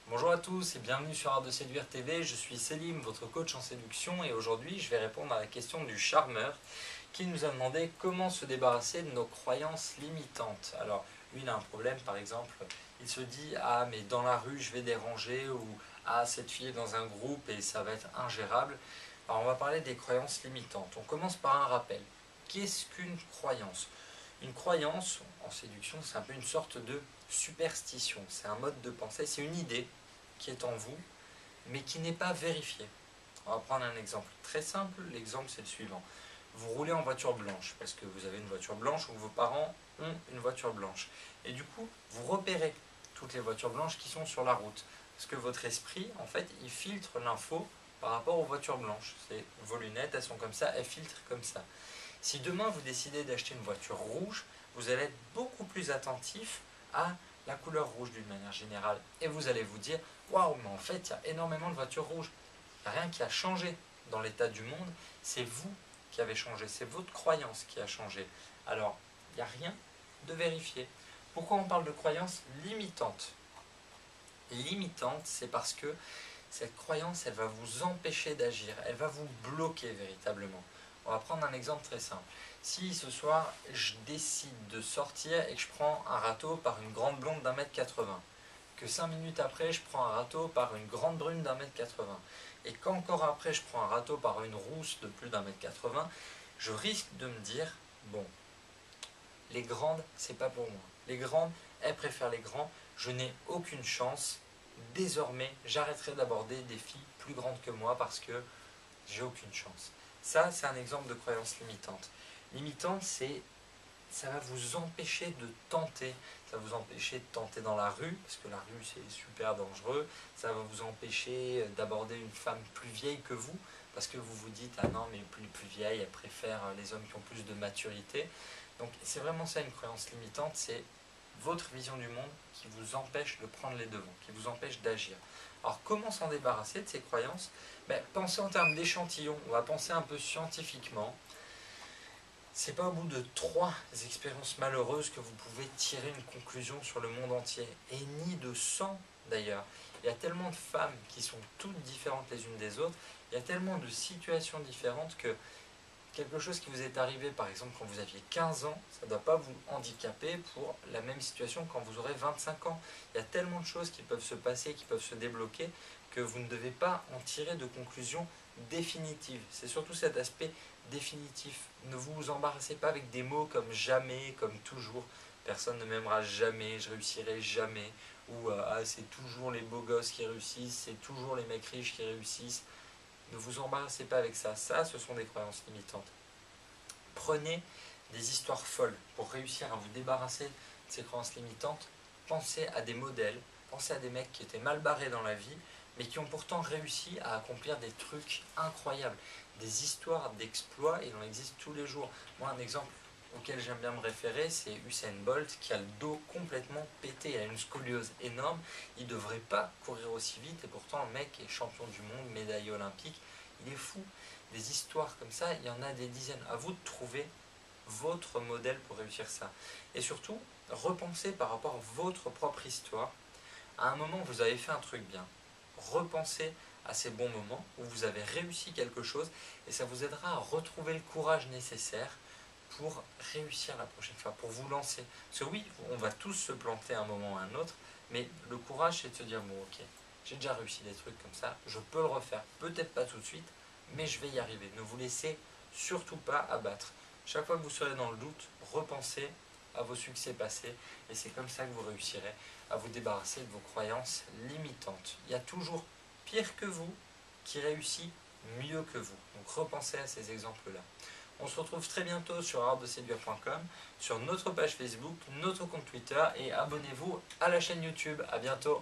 Bonjour à tous et bienvenue sur Art de Séduire TV, je suis Selim, votre coach en séduction et aujourd'hui je vais répondre à la question du charmeur qui nous a demandé comment se débarrasser de nos croyances limitantes. Alors lui il a un problème par exemple, il se dit ah mais dans la rue je vais déranger ou ah cette fille est dans un groupe et ça va être ingérable. Alors on va parler des croyances limitantes. On commence par un rappel. Qu'est-ce qu'une croyance? Une croyance en séduction c'est un peu une sorte de superstition, c'est un mode de pensée, c'est une idée qui est en vous, mais qui n'est pas vérifié. On va prendre un exemple très simple. L'exemple, c'est le suivant. Vous roulez en voiture blanche, parce que vous avez une voiture blanche ou vos parents ont une voiture blanche. Et du coup, vous repérez toutes les voitures blanches qui sont sur la route. Parce que votre esprit, en fait, il filtre l'info par rapport aux voitures blanches. Vos lunettes, elles sont comme ça, elles filtrent comme ça. Si demain vous décidez d'acheter une voiture rouge, vous allez être beaucoup plus attentif à la couleur rouge d'une manière générale. Et vous allez vous dire, waouh, mais en fait, il y a énormément de voitures rouges. Il n'y a rien qui a changé dans l'état du monde, c'est vous qui avez changé, c'est votre croyance qui a changé. Alors, il n'y a rien de vérifié. Pourquoi on parle de croyance limitante? Limitante, c'est parce que cette croyance, elle va vous empêcher d'agir, elle va vous bloquer véritablement. On va prendre un exemple très simple. Si ce soir, je décide de sortir et que je prends un râteau par une grande blonde d'1,80 m, que 5 minutes après, je prends un râteau par une grande brune d'1,80 m, et qu'encore après, je prends un râteau par une rousse de plus d'1,80 m, je risque de me dire, bon, les grandes, c'est pas pour moi. Les grandes, elles préfèrent les grands, je n'ai aucune chance. Désormais, j'arrêterai d'aborder des filles plus grandes que moi parce que j'ai aucune chance. Ça, c'est un exemple de croyance limitante. Limitante, ça va vous empêcher de tenter. Ça va vous empêcher de tenter dans la rue, parce que la rue, c'est super dangereux. Ça va vous empêcher d'aborder une femme plus vieille que vous, parce que vous vous dites, ah non, mais les plus vieilles, elles préfèrent les hommes qui ont plus de maturité. Donc, c'est vraiment ça une croyance limitante, c'est votre vision du monde qui vous empêche de prendre les devants, qui vous empêche d'agir. Alors comment s'en débarrasser de ces croyances? Pensez en termes d'échantillons, on va penser un peu scientifiquement. C'est pas au bout de 3 expériences malheureuses que vous pouvez tirer une conclusion sur le monde entier, et ni de 100 d'ailleurs. Il y a tellement de femmes qui sont toutes différentes les unes des autres, il y a tellement de situations différentes que quelque chose qui vous est arrivé, par exemple, quand vous aviez 15 ans, ça ne doit pas vous handicaper pour la même situation quand vous aurez 25 ans. Il y a tellement de choses qui peuvent se passer, qui peuvent se débloquer, que vous ne devez pas en tirer de conclusion définitive. C'est surtout cet aspect définitif. Ne vous embarrassez pas avec des mots comme jamais, comme toujours. Personne ne m'aimera jamais, je réussirai jamais. Ou ah, c'est toujours les beaux gosses qui réussissent, c'est toujours les mecs riches qui réussissent. Ne vous embarrassez pas avec ça. Ça, ce sont des croyances limitantes. Prenez des histoires folles pour réussir à vous débarrasser de ces croyances limitantes. Pensez à des modèles, pensez à des mecs qui étaient mal barrés dans la vie, mais qui ont pourtant réussi à accomplir des trucs incroyables. Des histoires d'exploits, il en existe tous les jours. Moi, un exemple auquel j'aime bien me référer, c'est Usain Bolt qui a le dos complètement pété, il a une scoliose énorme, il ne devrait pas courir aussi vite et pourtant le mec est champion du monde, médaille olympique, il est fou. Des histoires comme ça, il y en a des dizaines. À vous de trouver votre modèle pour réussir ça. Et surtout, repensez par rapport à votre propre histoire. À un moment, vous avez fait un truc bien. Repensez à ces bons moments où vous avez réussi quelque chose et ça vous aidera à retrouver le courage nécessaire pour réussir la prochaine fois, pour vous lancer. Parce que oui, on va tous se planter à un moment ou à un autre, mais le courage, c'est de se dire, bon ok, j'ai déjà réussi des trucs comme ça, je peux le refaire, peut-être pas tout de suite, mais je vais y arriver. Ne vous laissez surtout pas abattre. Chaque fois que vous serez dans le doute, repensez à vos succès passés, et c'est comme ça que vous réussirez à vous débarrasser de vos croyances limitantes. Il y a toujours pire que vous qui réussit mieux que vous. Donc repensez à ces exemples-là. On se retrouve très bientôt sur artdeséduire.com, sur notre page Facebook, notre compte Twitter et abonnez-vous à la chaîne YouTube. A bientôt.